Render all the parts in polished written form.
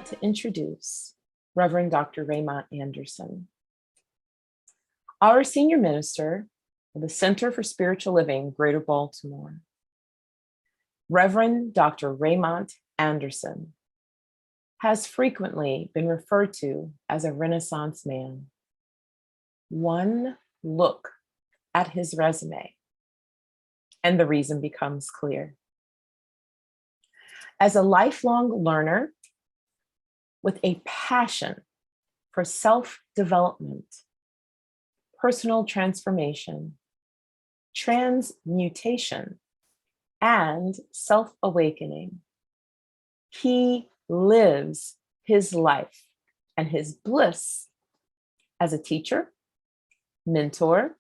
to introduce Reverend Dr. Raymont Anderson. Our senior minister of the Center for Spiritual Living, Greater Baltimore. Reverend Dr. Raymont Anderson has frequently been referred to as a Renaissance man. One look at his resume, and the reason becomes clear. As a lifelong learner with a passion for self-development, personal transformation, transmutation, and self-awakening, he lives his life and his bliss as a teacher, mentor,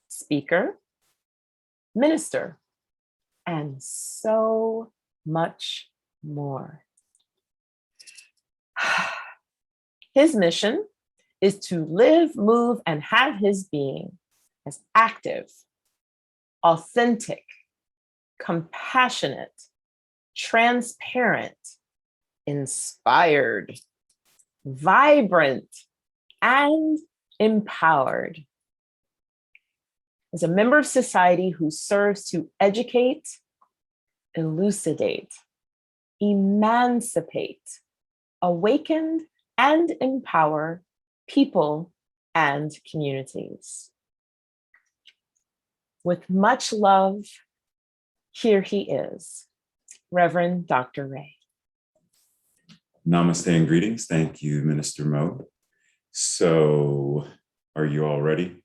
speaker, minister, and so much more. His mission is to live, move, and have his being as active, authentic, compassionate, transparent, inspired, vibrant, and empowered. As a member of society who serves to educate, elucidate, emancipate, awaken, and empower people and communities. With much love, here he is, Reverend Dr. Ray. Namaste and greetings. Thank you, Minister Mo. So, are you all ready?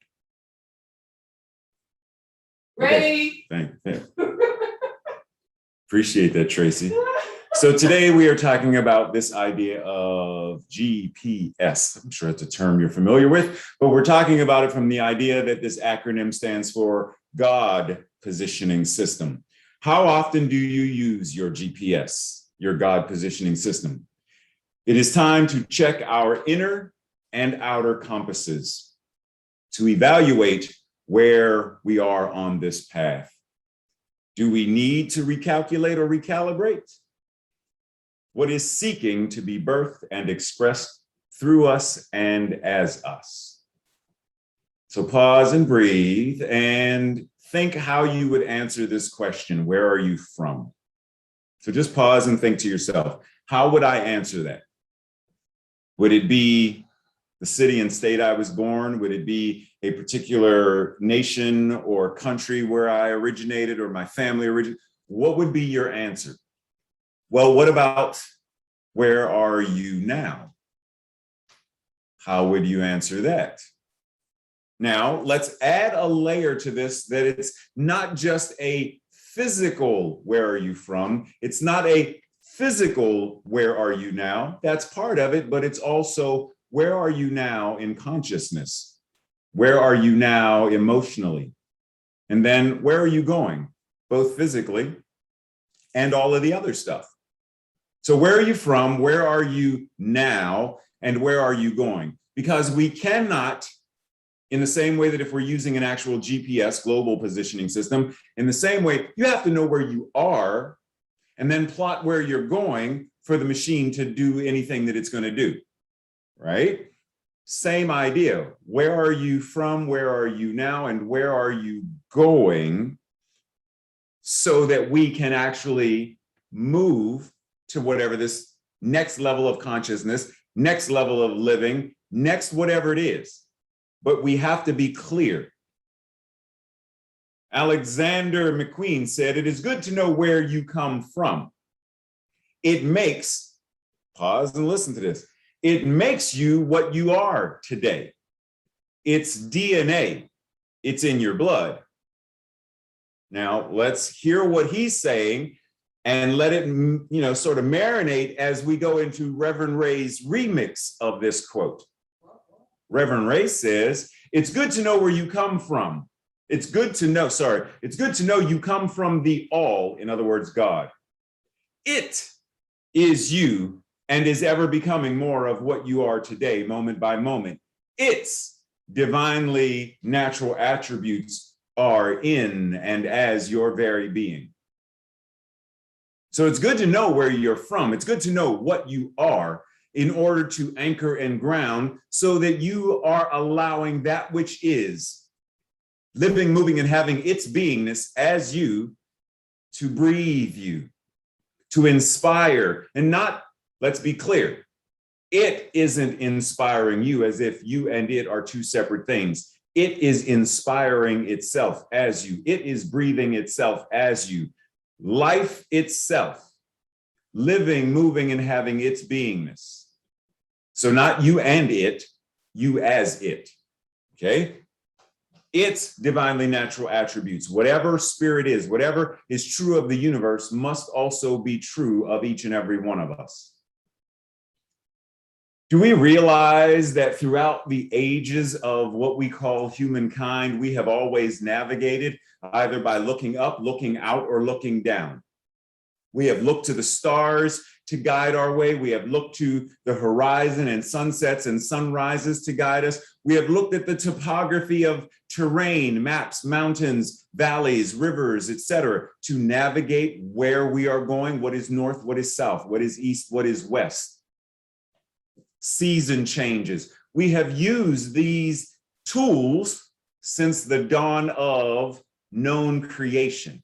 Ready. Okay. Thank you. Appreciate that, Tracy. So today we are talking about this idea of G.P.S. I'm sure it's a term you're familiar with, but we're talking about it from the idea that this acronym stands for God Positioning System. How often do you use your GPS, your God Positioning System? It is time to check our inner and outer compasses to evaluate where we are on this path. Do we need to recalculate or recalibrate? What is seeking to be birthed and expressed through us and as us? So pause and breathe and think how you would answer this question. Where are you from? So just pause and think to yourself, how would I answer that? Would it be the city and state I was born? Would it be a particular nation or country where I originated or my family originated? What would be your answer? Well, what about where are you now? How would you answer that? Now, let's add a layer to this, that it's not just a physical, where are you from? It's not a physical, where are you now? That's part of it, but it's also, where are you now in consciousness? Where are you now emotionally? And then where are you going, both physically and all of the other stuff? So where are you from? Where are you now? And where are you going? Because we cannot, in the same way that if we're using an actual GPS, global positioning system, in the same way, you have to know where you are and then plot where you're going for the machine to do anything that it's going to do, right? Same idea. Where are you from? Where are you now? And where are you going? So that we can actually move to whatever this next level of consciousness, next level of living, next whatever it is. But we have to be clear. Alexander McQueen said, it is good to know where you come from. It makes, pause and listen to this, it makes you what you are today. It's DNA. It's in your blood. Now, let's hear what he's saying and let it, sort of marinate as we go into Reverend Ray's remix of this quote. Reverend Ray says, it's good to know where you come from. It's good to know you come from the all, in other words, God. It is you and is ever becoming more of what you are today, moment by moment. Its divinely natural attributes are in and as your very being. So it's good to know where you're from. It's good to know what you are in order to anchor and ground so that you are allowing that which is living, moving, and having its beingness as you to breathe you, to inspire, and not, let's be clear, it isn't inspiring you as if you and it are two separate things. It is inspiring itself as you. It is breathing itself as you. Life itself, living, moving, and having its beingness. So not you and it, you as it, okay? Its divinely natural attributes, whatever spirit is, whatever is true of the universe must also be true of each and every one of us. Do we realize that throughout the ages of what we call humankind, we have always navigated either by looking up, looking out, or looking down? We have looked to the stars to guide our way. We have looked to the horizon and sunsets and sunrises to guide us. We have looked at the topography of terrain, maps, mountains, valleys, rivers, etc., to navigate where we are going, what is north, what is south, what is east, what is west. Season changes. We have used these tools since the dawn of known creation.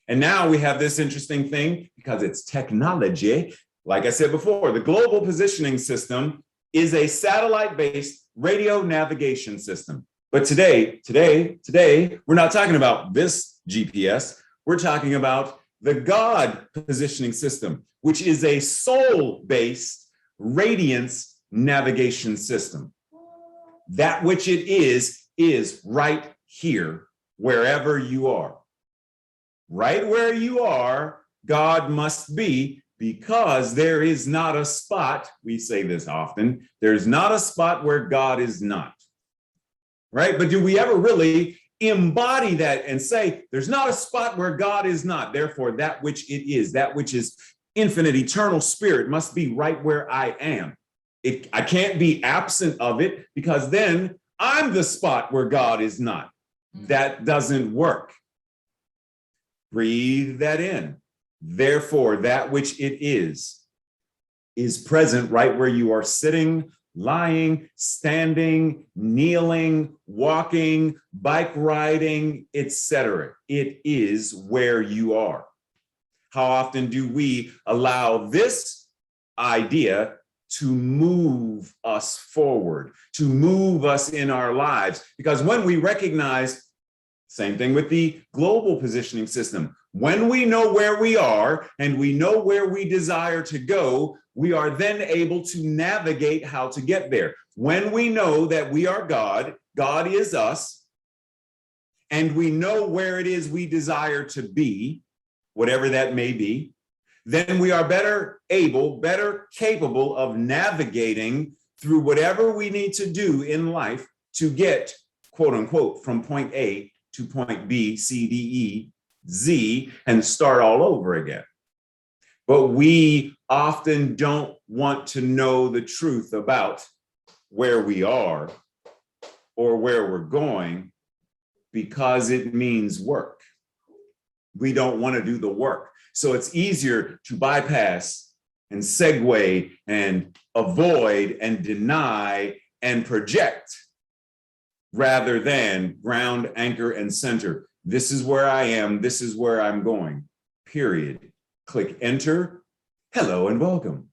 And now we have this interesting thing because it's technology. Like I said before, the global positioning system is a satellite-based radio navigation system. But today, we're not talking about this GPS. We're talking about the God positioning system, which is a soul-based radiance navigation system. That which it is right here, wherever you are. Right where you are, God must be, because there is not a spot, we say this often, there's not a spot where God is not. Right? But do we ever really embody that and say, there's not a spot where God is not, therefore that which it is, that which is infinite, eternal spirit must be right where I am. I can't be absent of it because then I'm the spot where God is not. That doesn't work. Breathe that in. Therefore, that which it is present right where you are sitting, lying, standing, kneeling, walking, bike riding, etc. It is where you are. How often do we allow this idea to move us forward, to move us in our lives? Because when we recognize, same thing with the global positioning system, when we know where we are and we know where we desire to go, we are then able to navigate how to get there. When we know that we are God, God is us, and we know where it is we desire to be, whatever that may be, then we are better able, better capable of navigating through whatever we need to do in life to get, quote unquote, from point A to point B, C, D, E, Z, and start all over again. But we often don't want to know the truth about where we are or where we're going because it means work. We don't want to do the work. So it's easier to bypass and segue and avoid and deny and project rather than ground, anchor, and center. This is where I am. This is where I'm going, period. Click enter. Hello and welcome.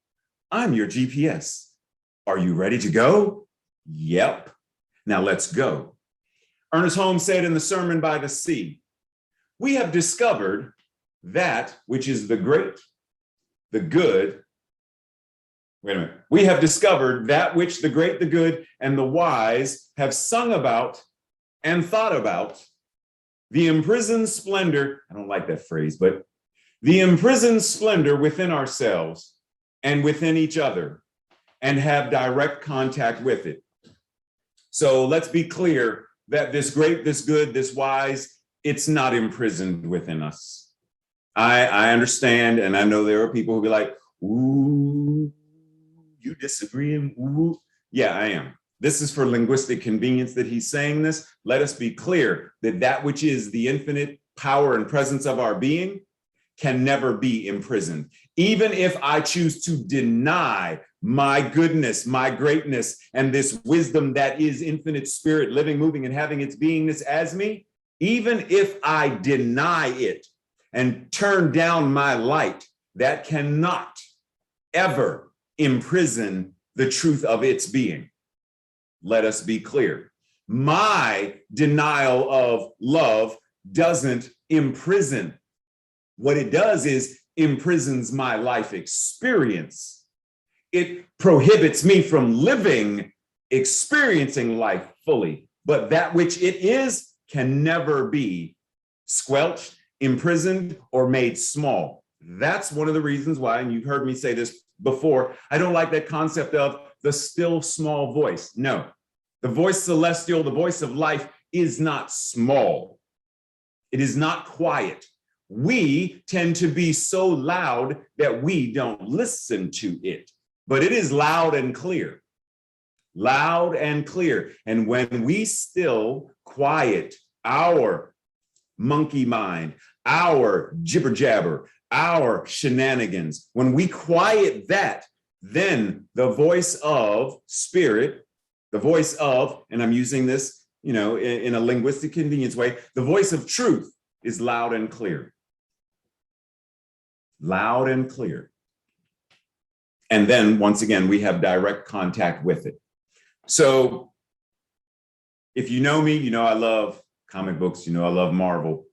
I'm your GPS. Are you ready to go? Yep. Now let's go. Ernest Holmes said in the Sermon by the Sea, we have discovered that which is the great, the good. Wait a minute. We have discovered that which the great, the good, and the wise have sung about and thought about, the imprisoned splendor. I don't like that phrase, but the imprisoned splendor within ourselves and within each other, and have direct contact with it. So let's be clear that this great, this good, this wise, it's not imprisoned within us. I understand, and I know there are people who be like, ooh, you disagreeing? Ooh. Yeah, I am. This is for linguistic convenience that he's saying this. Let us be clear that that which is the infinite power and presence of our being can never be imprisoned. Even if I choose to deny my goodness, my greatness, and this wisdom that is infinite spirit, living, moving, and having its beingness as me, even if I deny it and turn down my light, that cannot ever imprison the truth of its being. Let us be clear. My denial of love doesn't imprison. What it does is imprisons my life experience. It prohibits me from living, experiencing life fully. But that which it is can never be squelched, imprisoned, or made small. That's one of the reasons why, and you've heard me say this before, I don't like that concept of the still small voice. No, the voice celestial, the voice of life is not small. It is not quiet. We tend to be so loud that we don't listen to it, but it is loud and clear. Loud and clear. And when we still quiet our monkey mind, our jibber jabber, our shenanigans, when we quiet that, then the voice of spirit, the voice of, and I'm using this, in a linguistic convenience way, the voice of truth is loud and clear. Loud and clear. And then once again, we have direct contact with it. So if you know me, you know I love comic books, you know I love Marvel.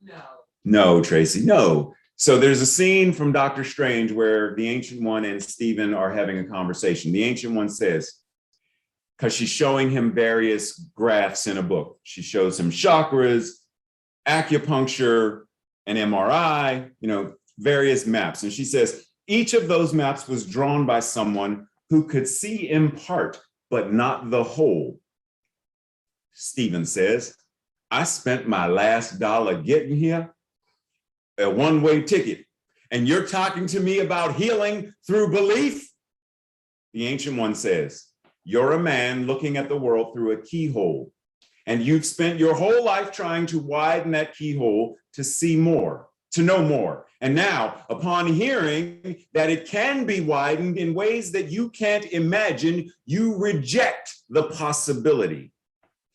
No, Tracy, no. So there's a scene from Doctor Strange where the Ancient One and Stephen are having a conversation. The Ancient One says, because she's showing him various graphs in a book. She shows him chakras, acupuncture, an MRI, various maps. And she says, each of those maps was drawn by someone who could see in part, but not the whole. Stephen says, I spent my last dollar getting here, a one-way ticket, and you're talking to me about healing through belief? The Ancient One says, you're a man looking at the world through a keyhole, and you've spent your whole life trying to widen that keyhole to see more, to know more. And now, upon hearing that it can be widened in ways that you can't imagine, you reject the possibility.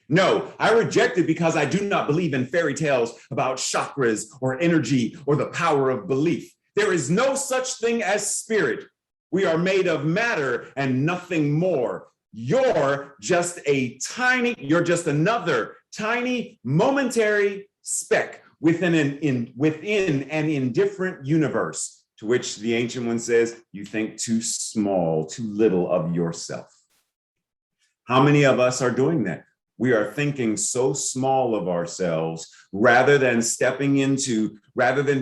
No, I reject it because I do not believe in fairy tales about chakras or energy or the power of belief. There is no such thing as spirit. We are made of matter and nothing more. You're just another tiny momentary speck within an indifferent universe, to which the Ancient One says, you think too small, too little of yourself. How many of us are doing that? We are thinking so small of ourselves rather than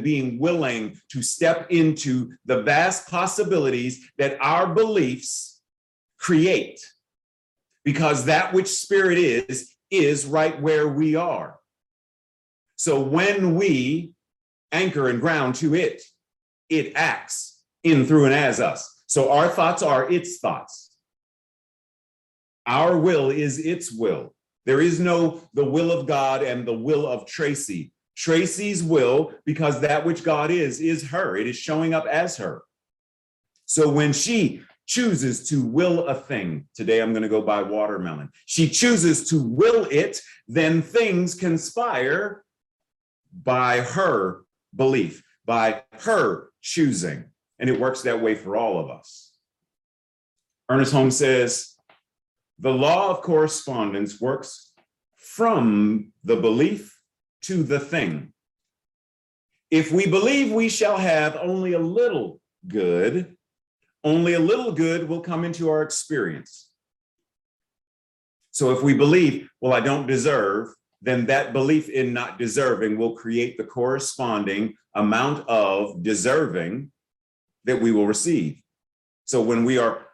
being willing to step into the vast possibilities that our beliefs create. Because that which spirit is right where we are. So when we anchor and ground to it, it acts in, through, and as us. So our thoughts are its thoughts. Our will is its will. There is no the will of God and the will of Tracy. Tracy's will, because that which God is her. It is showing up as her. So when she chooses to will a thing, today I'm going to go buy watermelon. She chooses to will it, then things conspire by her belief, by her choosing. And it works that way for all of us. Ernest Holmes says, the law of correspondence works from the belief to the thing. If we believe we shall have only a little good will come into our experience. So if we believe, well, I don't deserve, then that belief in not deserving will create the corresponding amount of deserving that we will receive. So when we are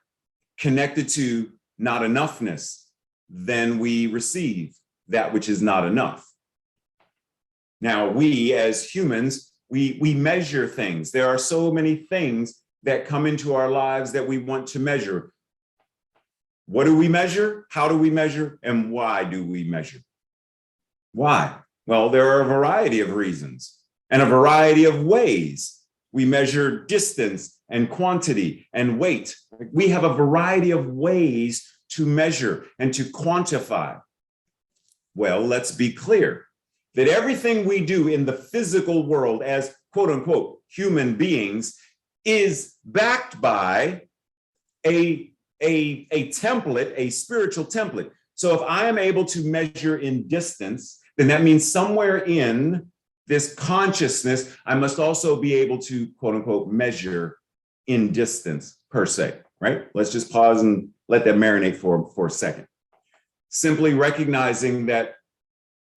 connected to not enoughness, then we receive that which is not enough. Now, we as humans, we measure things. There are so many things that come into our lives that we want to measure. What do we measure? How do we measure? And why do we measure? Why? Well, there are a variety of reasons and a variety of ways We measure distance and quantity and weight. We have a variety of ways to measure and to quantify. Well, let's be clear that everything we do in the physical world as quote unquote human beings is backed by a template, a spiritual template. So if I am able to measure in distance, then that means somewhere in this consciousness, I must also be able to quote unquote measure in distance per se, right? Let's just pause and let that marinate for a second. Simply recognizing that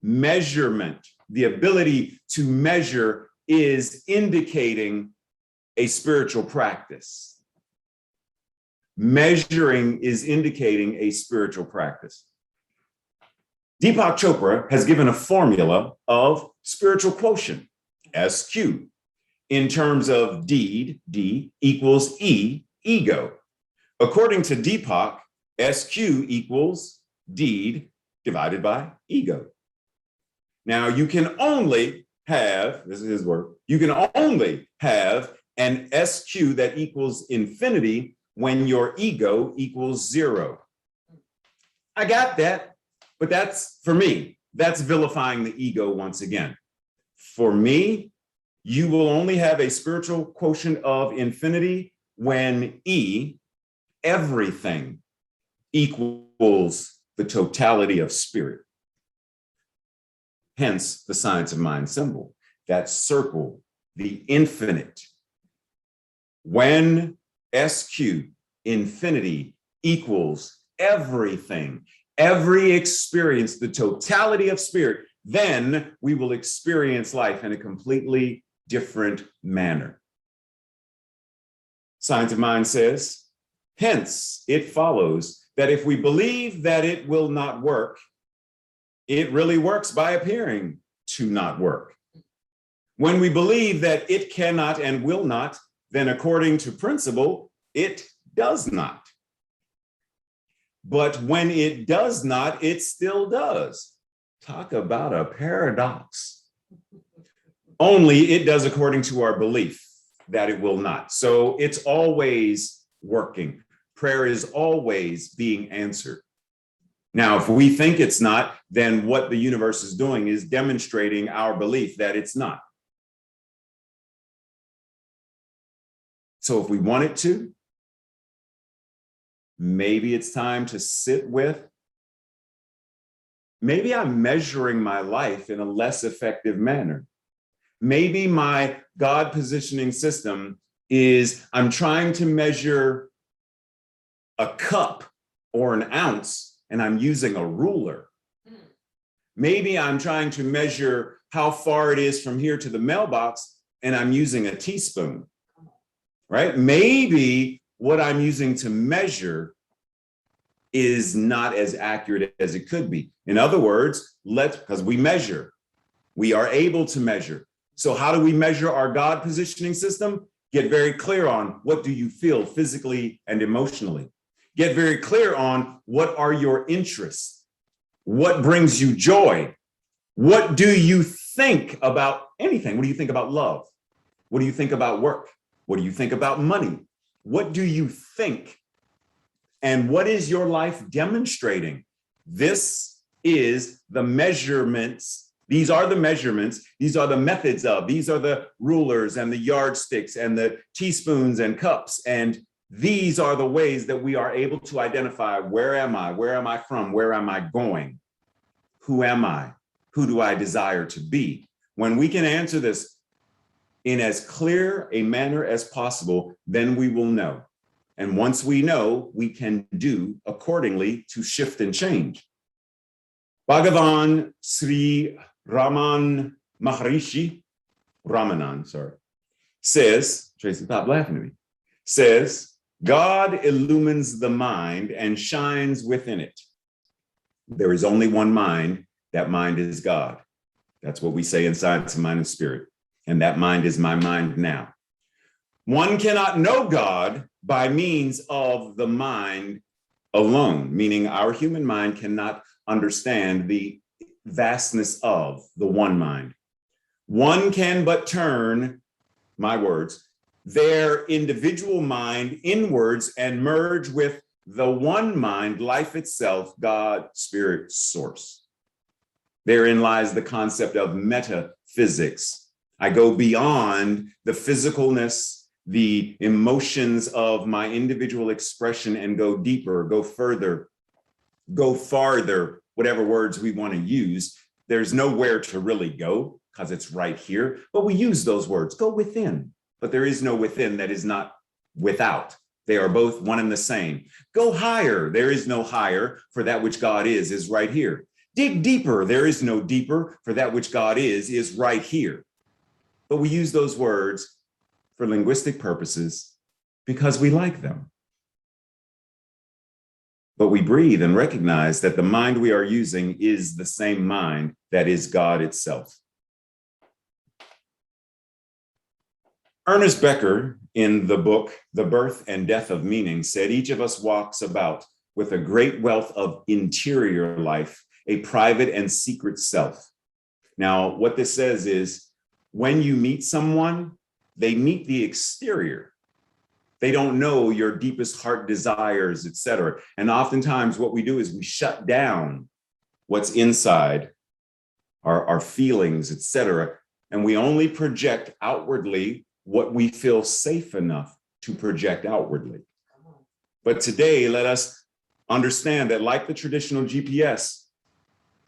measurement, the ability to measure, is indicating a spiritual practice. Measuring is indicating a spiritual practice. Deepak Chopra has given a formula of spiritual quotient, SQ, in terms of deed, D equals E, ego. According to Deepak, SQ equals deed divided by ego. Now, you can only have, this is his word, you can only have an SQ that equals infinity when your ego equals 0. I got that, but that's, for me, that's vilifying the ego once again. For me, you will only have a spiritual quotient of infinity when E, everything, equals the totality of spirit. Hence the science of mind symbol, that circle, the infinite. When SQ, infinity, equals everything, every experience, the totality of spirit, then we will experience life in a completely different manner. Science of mind says, hence it follows that if we believe that it will not work, it really works by appearing to not work. When we believe that it cannot and will not, then according to principle, it does not. But when it does not, it still does. Talk about a paradox. Only it does according to our belief that it will not. So it's always working. Prayer is always being answered. Now, if we think it's not, then what the universe is doing is demonstrating our belief that it's not. So if we want it to, maybe it's time to sit with, maybe I'm measuring my life in a less effective manner. Maybe my God positioning system is I'm trying to measure a cup or an ounce and I'm using a ruler. Maybe I'm trying to measure how far it is from here to the mailbox and I'm using a teaspoon, right? Maybe what I'm using to measure is not as accurate as it could be. In other words, because we measure, we are able to measure. So how do we measure our God positioning system? Get very clear on what do you feel physically and emotionally. Get very clear on what are your interests? What brings you joy? What do you think about anything? What do you think about love? What do you think about work? What do you think about money? What do you think? And what is your life demonstrating? This is the measurements. These are the measurements. These are the methods of, these are the rulers and the yardsticks and the teaspoons and cups. And these are the ways that we are able to identify, where am I? Where am I from? Where am I going? Who am I? Who do I desire to be? When we can answer this in as clear a manner as possible, then we will know. And once we know, we can do accordingly to shift and change. Bhagavan Sri Ramanan, says, Tracy, stop laughing at me, says, God illumines the mind and shines within it. There is only one mind. That mind is God. That's what we say in Science of Mind and Spirit. And that mind is my mind now. One cannot know God by means of the mind alone, meaning our human mind cannot understand the vastness of the one mind. One can but turn my words, their individual mind inwards and merge with the one mind, life itself, God, spirit, source. Therein lies the concept of metaphysics. I go beyond the physicalness, the emotions of my individual expression and go deeper, go further, go farther, whatever words we want to use. There's nowhere to really go because it's right here, but we use those words, go within, but there is no within that is not without. They are both one and the same. Go higher, there is no higher, for that which God is right here. Dig deeper, there is no deeper, for that which God is right here. But we use those words for linguistic purposes because we like them. But we breathe and recognize that the mind we are using is the same mind that is God itself. Ernest Becker, in the book, The Birth and Death of Meaning, said each of us walks about with a great wealth of interior life, a private and secret self. Now, what this says is when you meet someone, they meet the exterior. They don't know your deepest heart desires, etc. And oftentimes what we do is we shut down what's inside, our feelings, etc. And we only project outwardly what we feel safe enough to project outwardly. But today, let us understand that like the traditional GPS,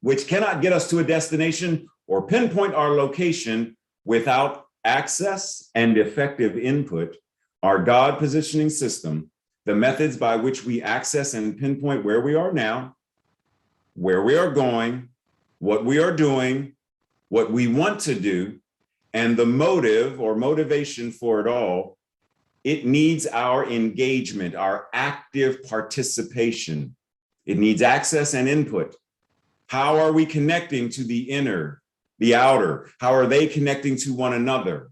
which cannot get us to a destination or pinpoint our location without access and effective input, our God positioning system, the methods by which we access and pinpoint where we are now, where we are going, what we are doing, what we want to do, and the motive or motivation for it all, it needs our engagement, our active participation. It needs access and input. How are we connecting to the inner, the outer? How are they connecting to one another?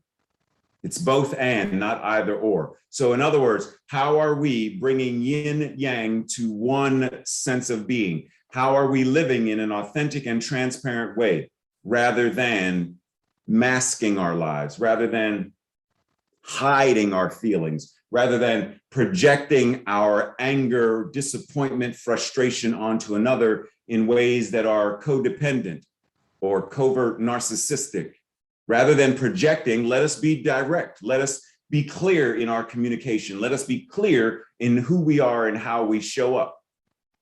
It's both and, not either or. So in other words, how are we bringing yin yang to one sense of being? How are we living in an authentic and transparent way rather than masking our lives, rather than hiding our feelings, rather than projecting our anger, disappointment, frustration onto another in ways that are codependent or covert narcissistic? Rather than projecting, let us be direct. Let us be clear in our communication. Let us be clear in who we are and how we show up.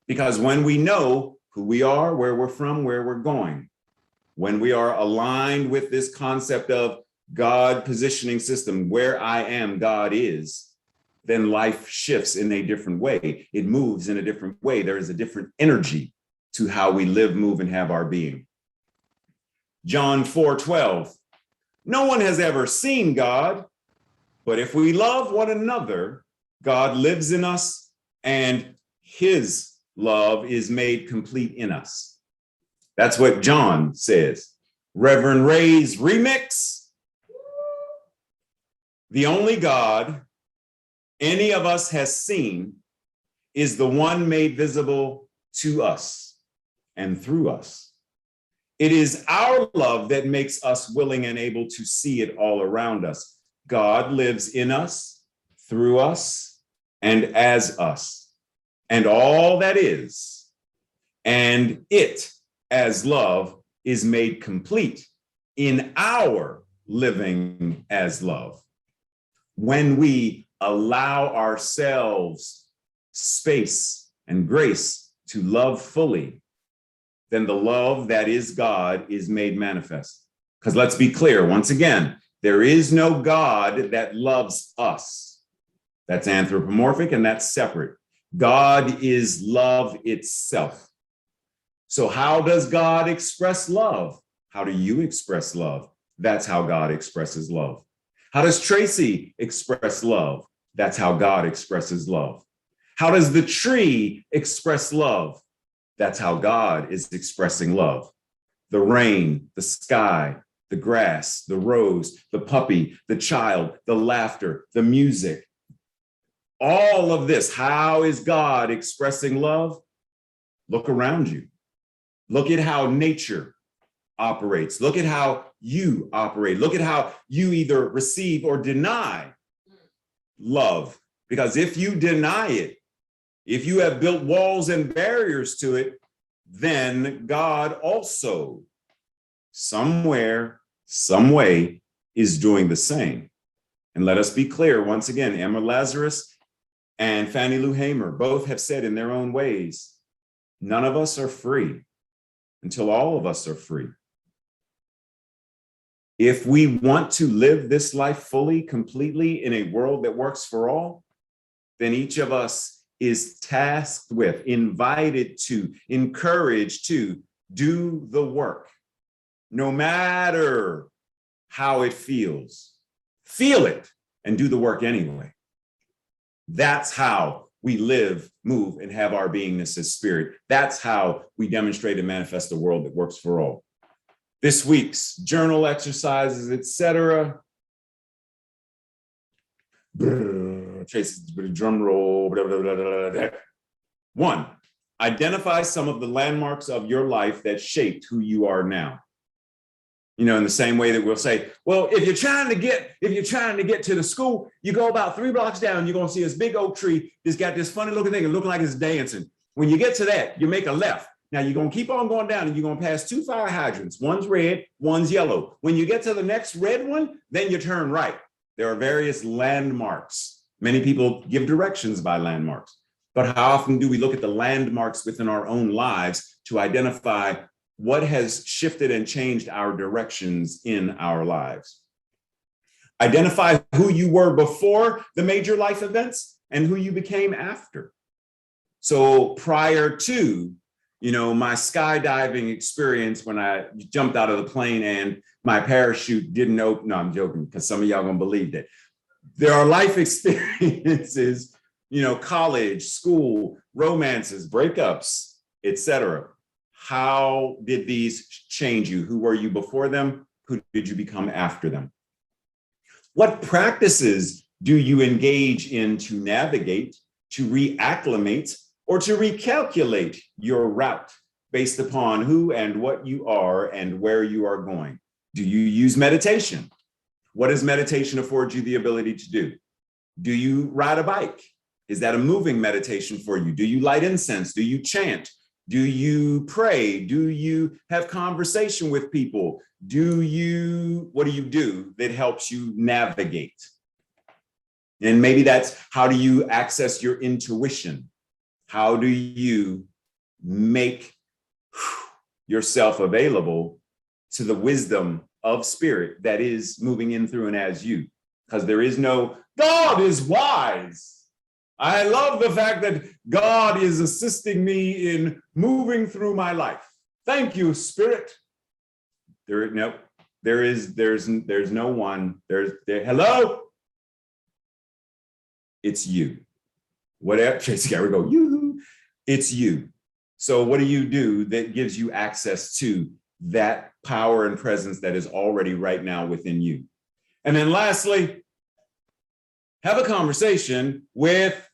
Because when we know who we are, where we're from, where we're going, when we are aligned with this concept of God positioning system, where I am, God is, then life shifts in a different way. It moves in a different way. There is a different energy to how we live, move, and have our being. John 4:12. No one has ever seen God, but if we love one another, God lives in us and his love is made complete in us. That's what John says. Reverend Ray's remix. The only God any of us has seen is the one made visible to us and through us. It is our love that makes us willing and able to see it all around us. God lives in us, through us, and as us, and all that is. And it, as love, is made complete in our living as love. When we allow ourselves space and grace to love fully, then the love that is God is made manifest. Because let's be clear, once again, there is no God that loves us. That's anthropomorphic and that's separate. God is love itself. So how does God express love? How do you express love? That's how God expresses love. How does Tracy express love? That's how God expresses love. How does the tree express love? That's how God is expressing love. The rain, the sky, the grass, the rose, the puppy, the child, the laughter, the music. All of this, how is God expressing love? Look around you. Look at how nature operates. Look at how you operate. Look at how you either receive or deny love. Because if you deny it, if you have built walls and barriers to it, then God also somewhere, some way is doing the same. And let us be clear, once again, Emma Lazarus and Fannie Lou Hamer both have said in their own ways, none of us are free until all of us are free. If we want to live this life fully, completely in a world that works for all, then each of us is tasked with, invited to, encouraged to do the work, no matter how it feels. Feel it and do the work anyway. That's how we live, move, and have our beingness as spirit. That's how we demonstrate and manifest a world that works for all. This week's journal exercises, etc. Tracy's drum roll. Blah, blah, blah, blah, blah. 1, identify some of the landmarks of your life that shaped who you are now. You know, in the same way that we'll say, well, if you're trying to get to the school, you go about 3 blocks down, you're gonna see this big oak tree that's got this funny looking thing, and looking like it's dancing. When you get to that, you make a left. Now you're gonna keep on going down and you're gonna pass 2 fire hydrants. One's red, one's yellow. When you get to the next red one, then you turn right. There are various landmarks. Many people give directions by landmarks, but how often do we look at the landmarks within our own lives to identify what has shifted and changed our directions in our lives? Identify who you were before the major life events and who you became after. So prior to, my skydiving experience when I jumped out of the plane and my parachute didn't open. No, I'm joking, because some of y'all gonna believe that. There are life experiences, college, school, romances, breakups, etc. How did these change you? Who were you before them? Who did you become after them? What practices do you engage in to navigate, to reacclimate, or to recalculate your route based upon who and what you are and where you are going? Do you use meditation? What does meditation afford you the ability to do? Do you ride a bike? Is that a moving meditation for you? Do you light incense? Do you chant? Do you pray? Do you have conversation with people? What do you do that helps you navigate? And maybe that's, how do you access your intuition? How do you make yourself available to the wisdom of spirit that is moving in through and as you? Because there is no, God is wise. I love the fact that God is assisting me in moving through my life. Thank you, Spirit. There's no one. Hello. It's you. Whatever. Tracy, here we go. You. It's you. So what do you do that gives you access to that power and presence that is already right now within you? And then lastly, have a conversation with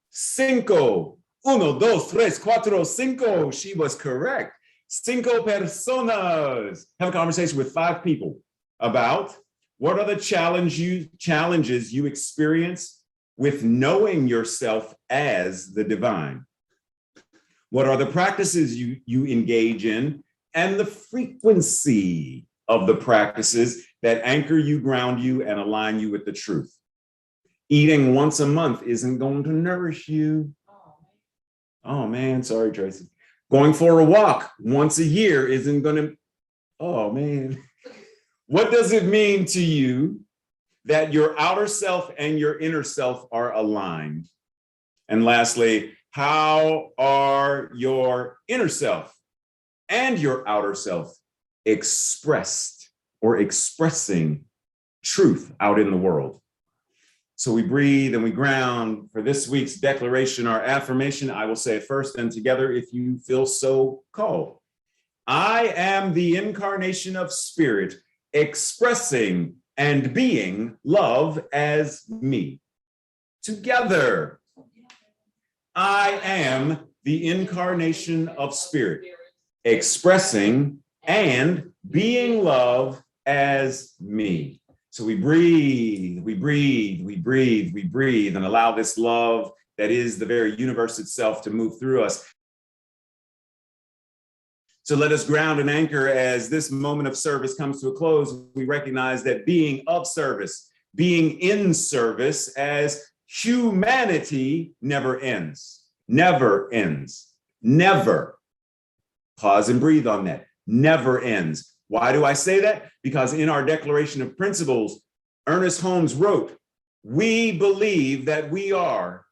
Cinco. Uno, dos, tres, cuatro, cinco. She was correct. 5 personas. Have a conversation with 5 people about what are the challenges you experience with knowing yourself as the divine. What are the practices you engage in and the frequency of the practices that anchor you, ground you, and align you with the truth. Eating once a month isn't going to nourish you. Oh man, sorry, Tracy. Going for a walk once a year isn't going to, oh man. What does it mean to you that your outer self and your inner self are aligned? And lastly, how are your inner self and your outer self expressed or expressing truth out in the world? So we breathe and we ground. For this week's declaration or affirmation, I will say it first and together if you feel so called. I am the incarnation of spirit, expressing and being love as me. Together, I am the incarnation of spirit, expressing and being love as me. So we breathe, we breathe, we breathe, we breathe, and allow this love that is the very universe itself to move through us. So let us ground and anchor as this moment of service comes to a close. We recognize that being of service, being in service as humanity never ends, never ends, never. Pause and breathe on that. Never ends. Why do I say that? Because in our Declaration of Principles, Ernest Holmes wrote, "We believe that we are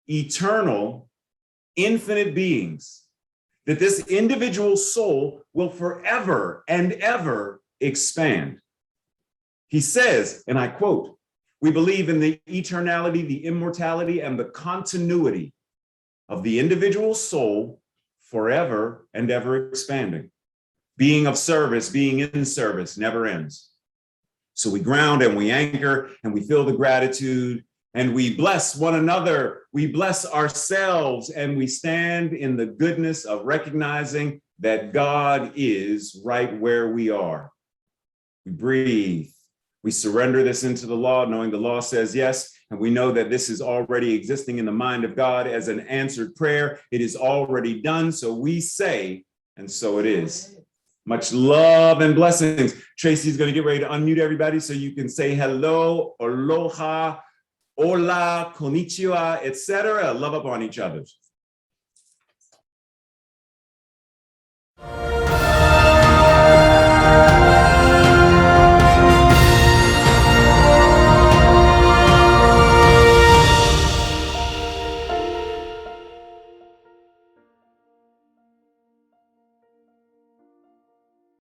eternal, infinite beings, that this individual soul will forever and ever expand." He says, and I quote, "We believe in the eternality, the immortality, and the continuity of the individual soul forever and ever expanding. Being of service, being in service never ends." So we ground and we anchor and we feel the gratitude and we bless one another. We bless ourselves and we stand in the goodness of recognizing that God is right where we are. We breathe. We surrender this into the law, knowing the law says yes. And we know that this is already existing in the mind of God as an answered prayer. It is already done. So we say, and so it is. Much love and blessings. Tracy's going to get ready to unmute everybody so you can say hello, aloha, hola, konnichiwa, etc. Love up on each other.